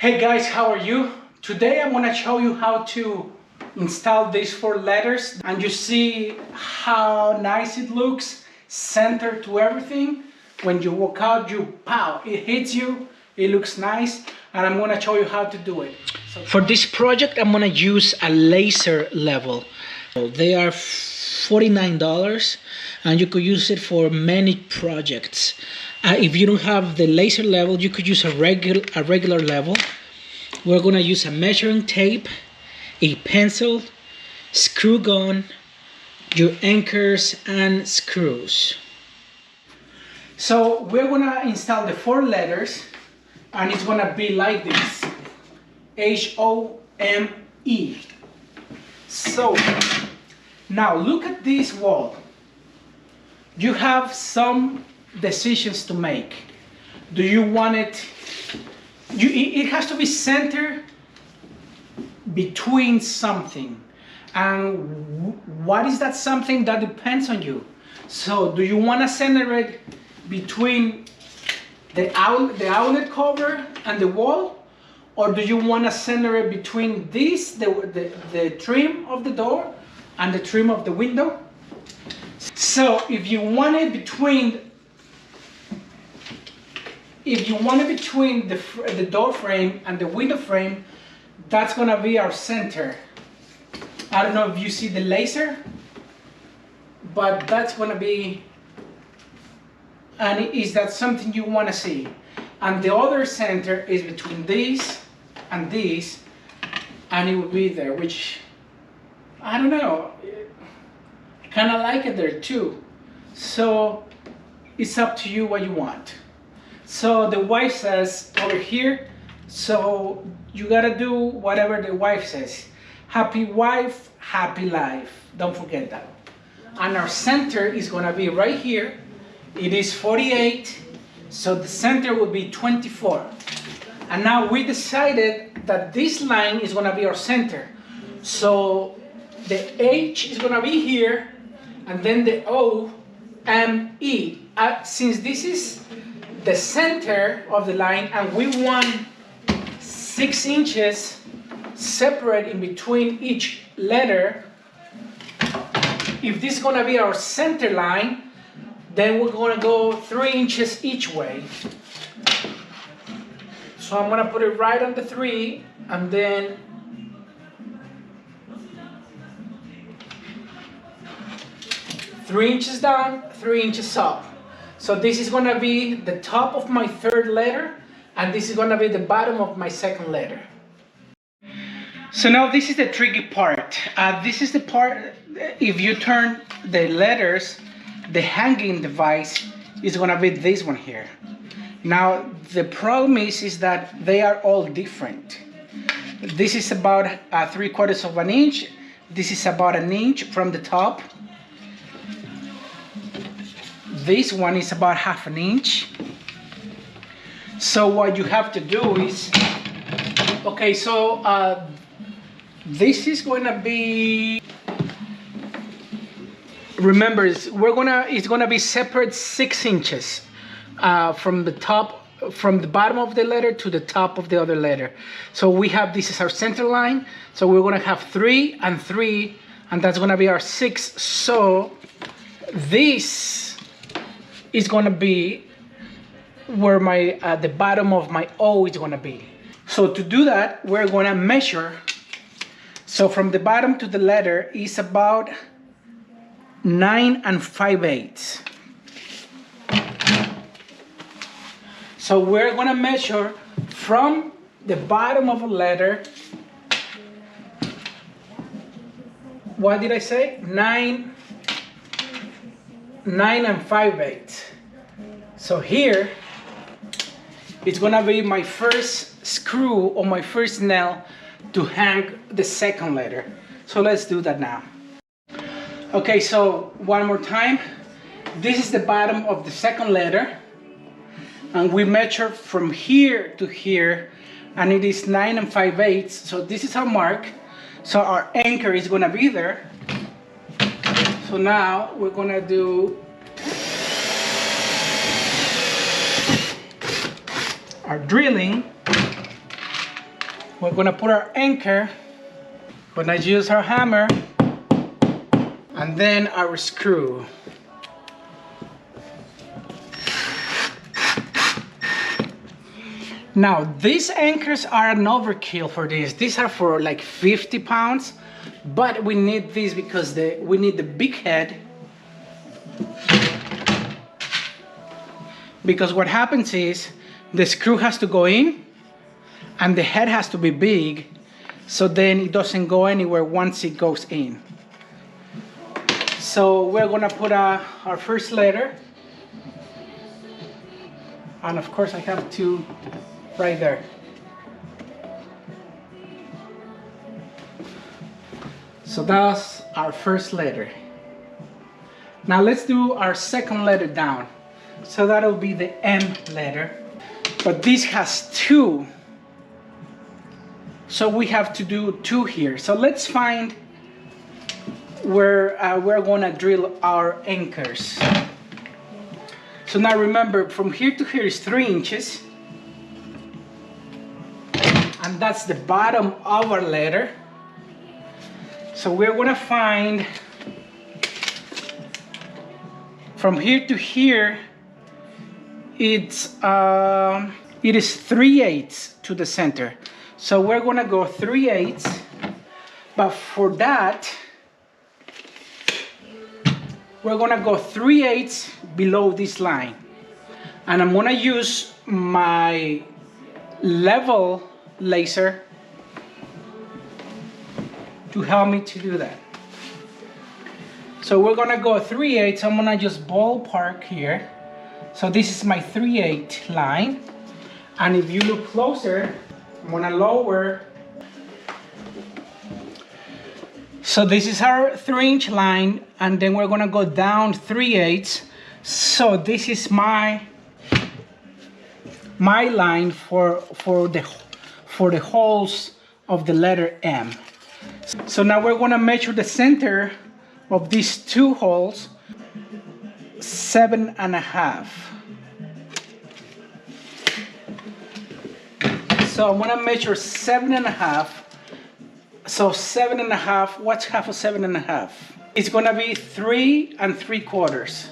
Hey guys, how are you? Today I'm going to show you how to install these 4 letters, and you see how nice it looks, centered to everything. When you walk out, it hits you, it looks nice, and I'm going to show you how to do it. For this project, I'm going to use a laser level. They are $49 and you could use it for many projects. If you don't have the laser level, you could use a regular level. We're going to use a measuring tape, a pencil, screw gun, your anchors and screws. So we're going to install the 4 letters, and it's going to be like this: H-O-M-E. So now look at this wall. You have some decisions to make. Do you want it? It has to be centered between something. And what is that something? That depends on you. So do you want to center it between the outlet cover and the wall? Or do you want to center it between this, the trim of the door and the trim of the window? So if you want it between the door frame and the window frame, that's gonna be our center. I don't know if you see the laser, but that's gonna be, and is that something you wanna see? And the other center is between these and these, and it will be there, which, I don't know, I kinda like it there too. So it's up to you what you want. So the wife says over here, so you gotta do whatever the wife says. Happy wife, happy life. Don't forget that. And our center is gonna be right here. It is 48, so the center will be 24. And now we decided that this line is gonna be our center. So the H is gonna be here, and then the O-M-E. Since this is the center of the line, and we want 6 inches separate in between each letter. If this is gonna be our center line, then we're gonna go 3 inches each way. So I'm gonna put it right on the 3, and then three inches down, 3 inches up. So this is gonna be the top of my 3rd letter, and this is gonna be the bottom of my 2nd letter. So now this is the tricky part. This is the part, if you turn the letters, the hanging device is gonna be this one here. Now the problem is that they are all different. This is about 3/4 of an inch. This is about 1 inch from the top. This one is about 1/2 inch. So what you have to do is, okay, so this is going to be, remember, it's going to be separate 6 inches from the top, from the bottom of the letter to the top of the other letter. So we have, this is our center line, so we're going to have 3 and 3, and that's going to be our 6. So this is going to be where my the bottom of my O is going to be. So to do that, we're going to measure. So from the bottom to the letter is about 9 5/8. So we're going to measure from the bottom of a letter. What did I say? 9 5/8. So here it's gonna be my first screw or my first nail to hang the 2nd letter. So let's do that now. Okay, so one more time. This is the bottom of the 2nd letter, and we measure from here to here, and it is 9 5/8. So this is our mark. So our anchor is gonna be there. So now we're gonna do our drilling, we're gonna put our anchor. We're gonna use our hammer and then our screw. Now these anchors are an overkill for this. These are for like 50 pounds, but we need these because we need the big head. Because what happens is the screw has to go in and the head has to be big, so then it doesn't go anywhere once it goes in. So we're gonna put our first letter, and of course I have two right there. So that's our first letter. Now let's do our second letter down. So that'll be the M letter. But this has two. So we have to do two here. So let's find where we're gonna drill our anchors. So now remember, from here to here is 3 inches. And that's the bottom of our letter. So we're gonna find from here to here, it is 3/8 to the center. So we're gonna go 3/8, but for that, we're gonna go 3/8 below this line. And I'm gonna use my level laser to help me to do that. So we're gonna go 3/8. I'm gonna just ballpark here. So this is my 3/8 line. And if you look closer, I'm gonna lower. So this is our 3-inch line, and then we're gonna go down 3/8. So this is my line for the holes of the letter M. So now we're gonna measure the center of these two holes, 7.5. So I'm gonna measure 7.5. So 7.5, what's half of 7.5? It's gonna be 3 3/4.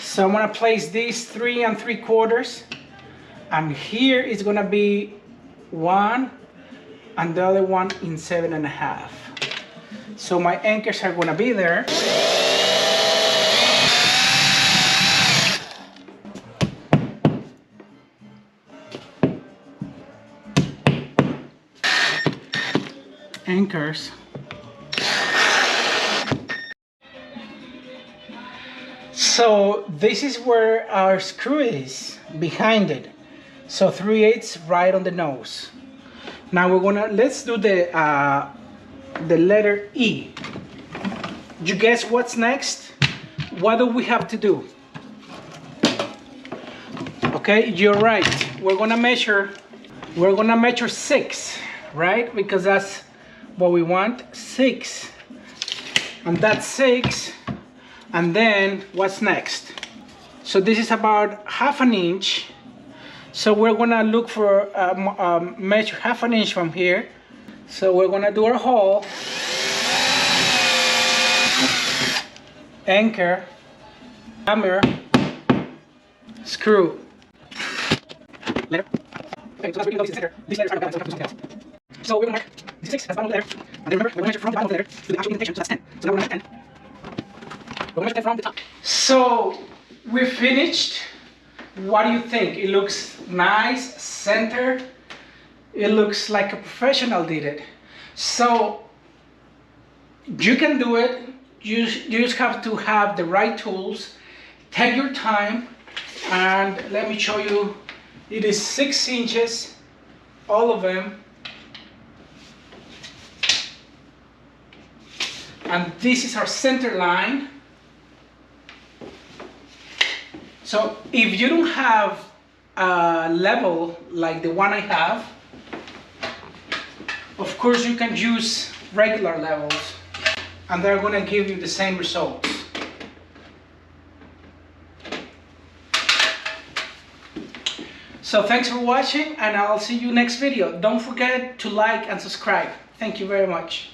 So I'm gonna place these 3 3/4, and here it's gonna be 1, and the other one in 7.5. So my anchors are gonna be there. Anchors. So this is where our screw is, behind it. So 3/8 right on the nose. Now let's do the letter E. You guess what's next? What do we have to do? Okay, you're right. We're gonna measure 6, right? Because that's what we want, 6. And that's 6. And then what's next? So this is about 1/2 inch. So we're gonna look for measure 1/2 inch from here. So we're gonna do our hole, anchor, hammer, screw. Letter. Okay, so that's really close to the center. These letters are not going to have. So we're gonna mark 6 as bottom of the letter, and then remember we're gonna measure from the bottom of the letter to the actual indentation. So that's 10. So now we're gonna measure 10. We're gonna measure 10 from the top. So we're finished. What do you think? It looks nice, center. It looks like a professional did it. So you can do it. You just have to have the right tools. Take your time, and let me show you. It is 6 inches, all of them. And this is our center line. So if you don't have a level like the one I have, of course you can use regular levels, and they're going to give you the same results. So thanks for watching, and I'll see you next video. Don't forget to like and subscribe. Thank you very much.